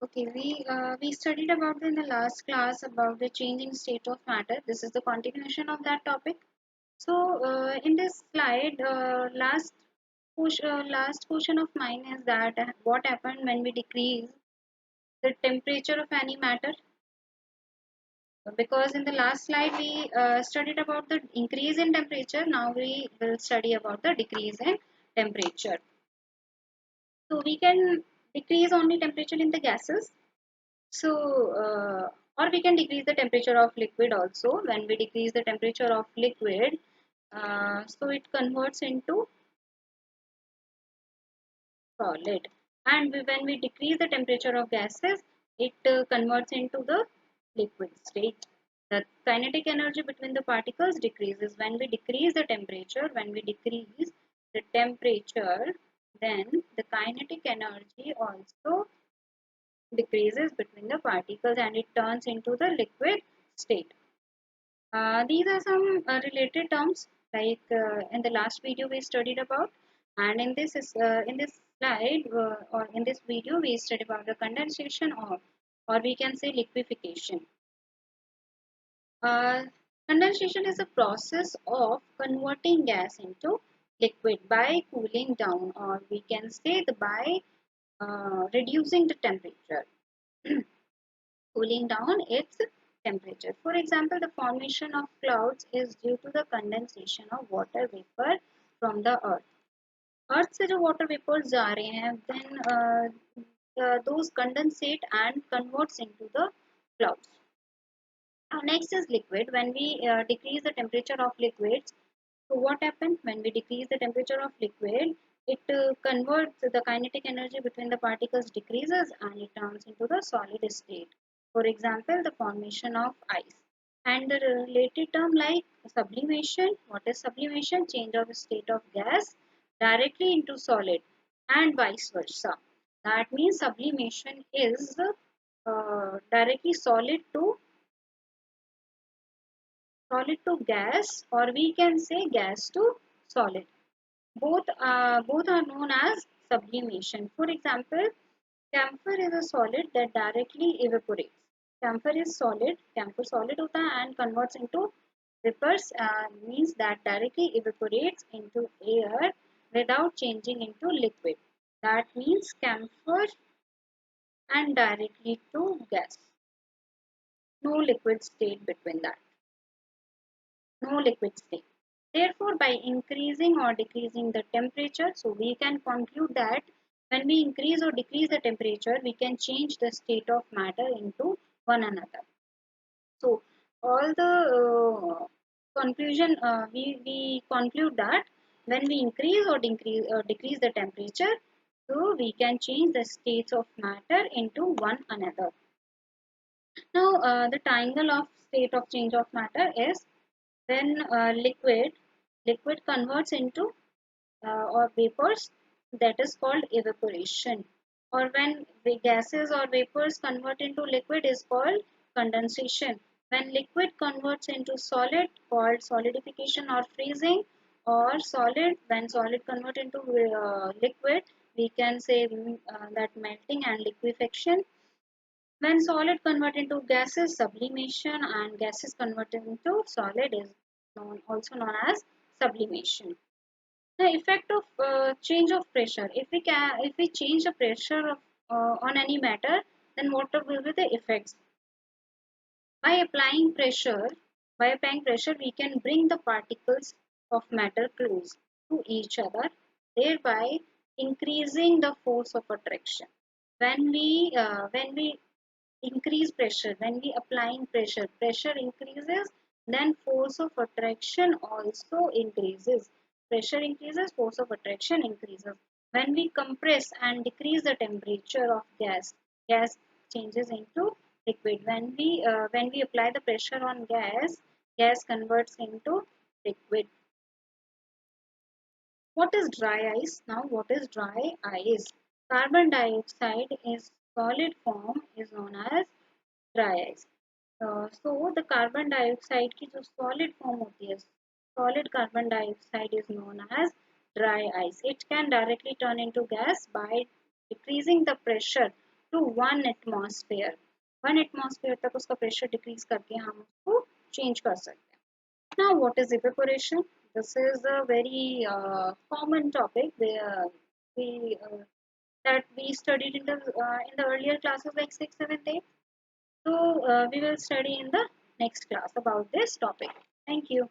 Okay, we studied about in the last class about the changing state of matter. This is the continuation of that topic. So in this slide, last question of mine is that what happened when we decrease the temperature of any matter? Because in the last slide we studied about the increase in temperature. Now we will study about the decrease in temperature. So we can decrease only temperature in the gases. So, or we can decrease the temperature of liquid also. When we decrease the temperature of liquid, so it converts into solid. And when we decrease the temperature of gases, it converts into the liquid state. The kinetic energy between the particles decreases when we decrease the temperature. When we decrease the temperature, then the kinetic energy also decreases between the particles and it turns into the liquid state. These are some related terms like in the last video we studied about, and in this slide or in this video we studied about the condensation or we can say liquefaction. Uh, Condensation is a process of converting gas into liquid by cooling down, or we can say the by reducing the temperature. Cooling down its temperature. For example, the formation of clouds is due to the condensation of water vapor from the earth. अर्थ से जो water vapors जा रहे हैं then those condensate and converts into the clouds. Next is liquid. When we decrease the temperature of liquids, so what happens when we decrease the temperature of liquid? It converts the kinetic energy between the particles decreases and it turns into the solid state. For example, the formation of ice. And the related term like sublimation. What is sublimation? Change of state of gas directly into solid and vice versa. That means sublimation is directly solid to gas, or we can say gas to solid. Both are known as sublimation. For example, camphor is a solid that directly evaporates. Camphor is solid, camphor solid होता है and converts into vapors, means that directly evaporates into air without changing into liquid. That means camphor and directly to gas. No liquid state between that. No liquid state. Therefore, by increasing or decreasing the temperature, so we can conclude that when we increase or decrease the temperature, we can change the state of matter into one another. So, all the conclusion we conclude that when we increase or decrease the temperature, so we can change the states of matter into one another. Now, the triangle of state of change of matter is when liquid converts into or vapors, that is called evaporation, or when the gases or vapors convert into liquid is called condensation. When liquid converts into solid, called solidification or freezing, or solid when solid convert into liquid, we can say that melting and liquefaction. When solid convert into gases, sublimation, and gases convert into solid is also known as sublimation. The effect of change of pressure. If we change the pressure of, on any matter, then what will be the effects? By applying pressure, we can bring the particles of matter close to each other, thereby increasing the force of attraction. When we increase pressure, when we applying pressure increases, then force of attraction also increases. Pressure increases, force of attraction increases. When we compress and decrease the temperature of gas changes into liquid. When we apply the pressure on gas converts into liquid. What is dry ice? Now, what is dry ice? Carbon dioxide is solid form is known as dry ice. So the carbon dioxide की जो solid form होती है, solid carbon dioxide is known as dry ice. It can directly turn into gas by decreasing the pressure to 1 atmosphere. 1 atmosphere तक उसका pressure decrease करके हम उसको change कर सकते हैं। Now, what is evaporation? This is a very common topic where that we studied in the earlier classes like 6, 7, 8. So we will study in the next class about this topic. Thank you.